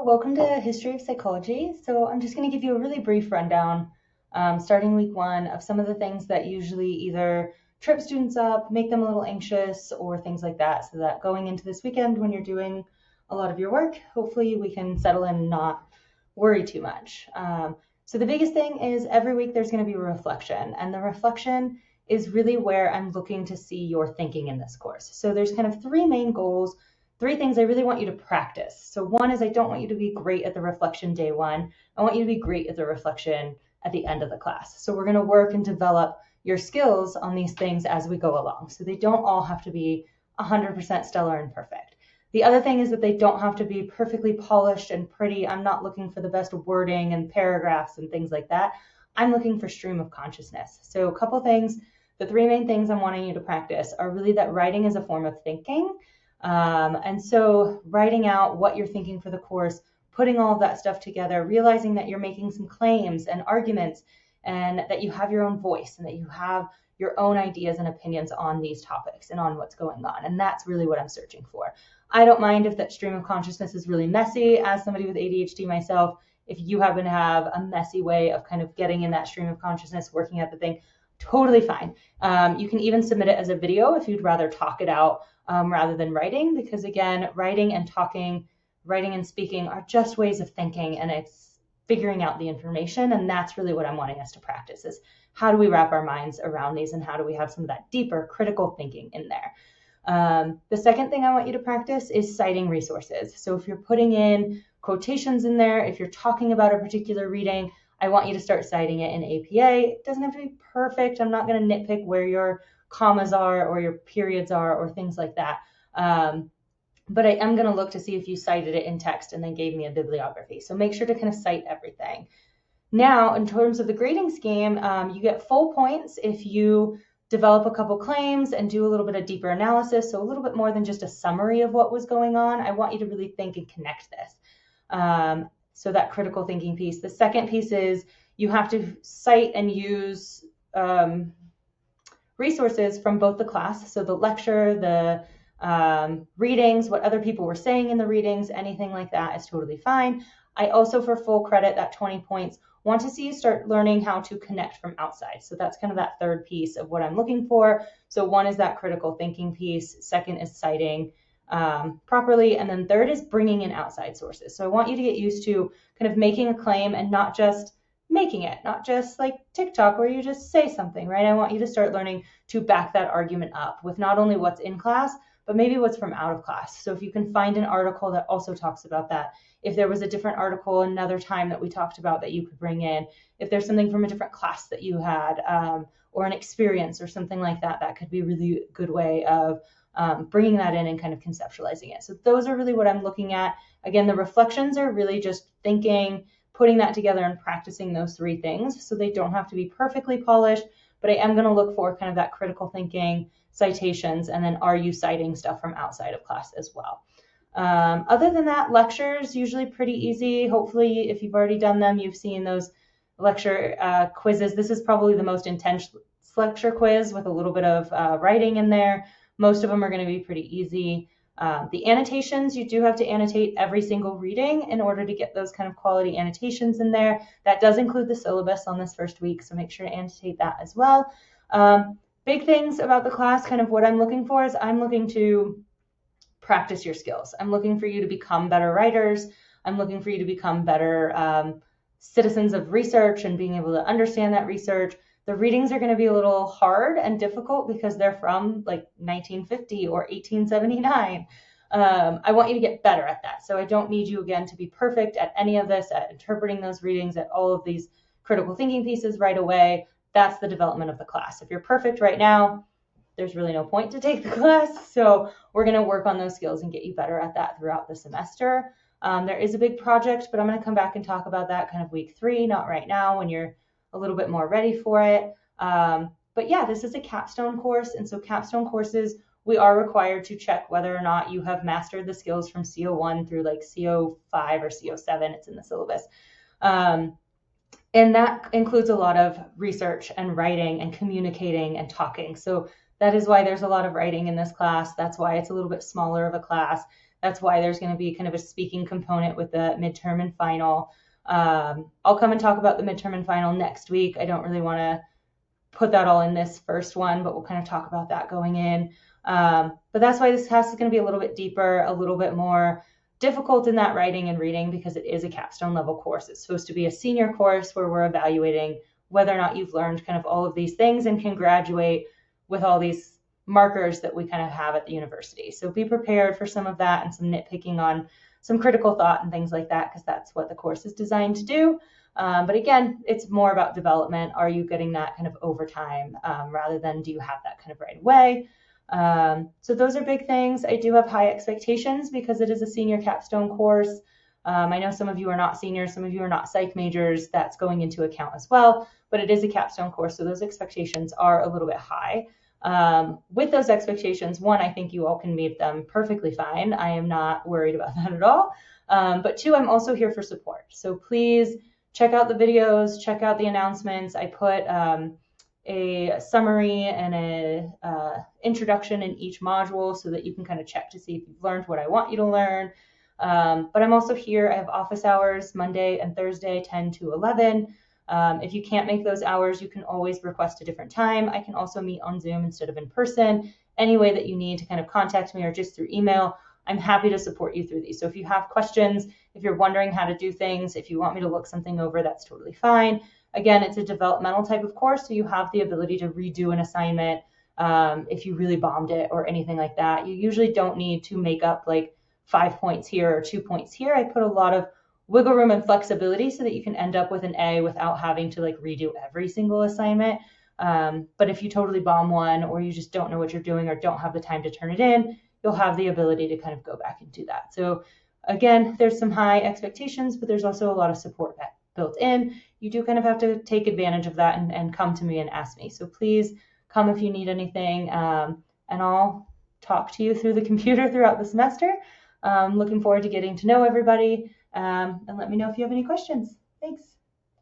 welcome to History of Psychology. So I'm just going to give you a really brief rundown, starting week one, of some of the things that usually either trip students up, make them a little anxious, or things like that, so that going into this weekend when you're doing a lot of your work, hopefully we can settle in and not worry too much. So the biggest thing is every week there's going to be a reflection, and the reflection is really where I'm looking to see your thinking in this course. So there's kind of three main goals. Three things I really want you to practice. So one is I don't want you to be great at the reflection day one. I want you to be great at the reflection at the end of the class. So we're going to work and develop your skills on these things as we go along. So they don't all have to be 100% stellar and perfect. The other thing is that they don't have to be perfectly polished and pretty. I'm not looking for the best wording and paragraphs and things like that. I'm looking for stream of consciousness. So a couple things, the three main things I'm wanting you to practice are really that writing is a form of thinking. And so writing out what you're thinking for the course, putting all of that stuff together, realizing that you're making some claims and arguments and that you have your own voice and that you have your own ideas and opinions on these topics and on what's going on. And that's really what I'm searching for. I don't mind if that stream of consciousness is really messy. As somebody with ADHD myself, if you happen to have a messy way of kind of getting in that stream of consciousness, working at the thing, totally fine. You can even submit it as a video if you'd rather talk it out rather than writing, because again, writing and talking, writing and speaking are just ways of thinking, and it's figuring out the information. And that's really what I'm wanting us to practice, is how do we wrap our minds around these and how do we have some of that deeper critical thinking in there. The second thing I want you to practice is citing resources. So if you're putting in quotations in there, if you're talking about a particular reading, I want you to start citing it in APA. It doesn't have to be perfect. I'm not going to nitpick where your commas are or your periods are or things like that. But I am going to look to see if you cited it in text and then gave me a bibliography. So make sure to kind of cite everything. Now, in terms of the grading scheme, you get full points if you develop a couple claims and do a little bit of deeper analysis. So a little bit more than just a summary of what was going on. I want you to really think and connect this. So that critical thinking piece. The second piece is you have to cite and use resources from both the class. So the lecture, the readings, what other people were saying in the readings, anything like that is totally fine. I also, for full credit, that 20 points, want to see you start learning how to connect from outside. So that's kind of that third piece of what I'm looking for. So one is that critical thinking piece. Second is citing properly. And then third is bringing in outside sources. So I want you to get used to kind of making a claim and not just making it, not just like TikTok where you just say something, right? I want you to start learning to back that argument up with not only what's in class, but maybe what's from out of class. So if you can find an article that also talks about that, if there was a different article another time that we talked about that you could bring in, if there's something from a different class that you had, or an experience or something like that, that could be a really good way of bringing that in and kind of conceptualizing it. So those are really what I'm looking at. Again, the reflections are really just thinking, putting that together and practicing those three things. So they don't have to be perfectly polished, but I am going to look for kind of that critical thinking, citations, and then are you citing stuff from outside of class as well. Other than that, lectures, usually pretty easy. Hopefully, if you've already done them, you've seen those lecture quizzes. This is probably the most intense lecture quiz with a little bit of writing in there. Most of them are going to be pretty easy. The annotations, you do have to annotate every single reading in order to get those kind of quality annotations in there. That does include the syllabus on this first week, so make sure to annotate that as well. Big things about the class, kind of what I'm looking for is I'm looking to practice your skills. I'm looking for you to become better writers. I'm looking for you to become better citizens of research and being able to understand that research. The readings are going to be a little hard and difficult because they're from like 1950 or 1879. I want you to get better at that. So I don't need you, again, to be perfect at any of this, at interpreting those readings, at all of these critical thinking pieces right away. That's the development of the class. If you're perfect right now, there's really no point to take the class. So we're going to work on those skills and get you better at that throughout the semester. There is a big project, but I'm going to come back and talk about that kind of week 3, not right now when you're a little bit more ready for it. But yeah, this is a capstone course. And so capstone courses, we are required to check whether or not you have mastered the skills from CO1 through like CO5 or CO7. It's in the syllabus. And that includes a lot of research and writing and communicating and talking. So that is why there's a lot of writing in this class. That's why it's a little bit smaller of a class. That's why there's going to be kind of a speaking component with the midterm and final. I'll come and talk about the midterm and final next week. I don't really want to put that all in this first one, but we'll kind of talk about that going in. But that's why this test is going to be a little bit deeper, a little bit more difficult in that writing and reading, because it is a capstone level course. It's supposed to be a senior course where we're evaluating whether or not you've learned kind of all of these things and can graduate with all these markers that we kind of have at the university. So be prepared for some of that and some nitpicking on some critical thought and things like that, because that's what the course is designed to do. But again, it's more about development. Are you getting that kind of over time rather than do you have that kind of right away? So those are big things. I do have high expectations because it is a senior capstone course. I know some of you are not seniors, some of you are not psych majors. That's going into account as well, but it is a capstone course, so those expectations are a little bit high. With those expectations, one, I think you all can meet them perfectly fine. I am not worried about that at all. But two, I'm also here for support. So please check out the videos, check out the announcements. I put a summary and a introduction in each module so that you can kind of check to see if you've learned what I want you to learn. But I'm also here. I have office hours Monday and Thursday, 10 to 11. If you can't make those hours, you can always request a different time. I can also meet on Zoom instead of in person. Any way that you need to kind of contact me or just through email, I'm happy to support you through these. So if you have questions, if you're wondering how to do things, if you want me to look something over, that's totally fine. Again, it's a developmental type of course, so you have the ability to redo an assignment if you really bombed it or anything like that. You usually don't need to make up like 5 points here or 2 points here. I put a lot of wiggle room and flexibility so that you can end up with an A without having to like redo every single assignment. But if you totally bomb one, or you just don't know what you're doing or don't have the time to turn it in, you'll have the ability to kind of go back and do that. So again, there's some high expectations, but there's also a lot of support that built in. You do kind of have to take advantage of that and come to me and ask me. So please come if you need anything, and I'll talk to you through the computer throughout the semester. Looking forward to getting to know everybody, and let me know if you have any questions. Thanks.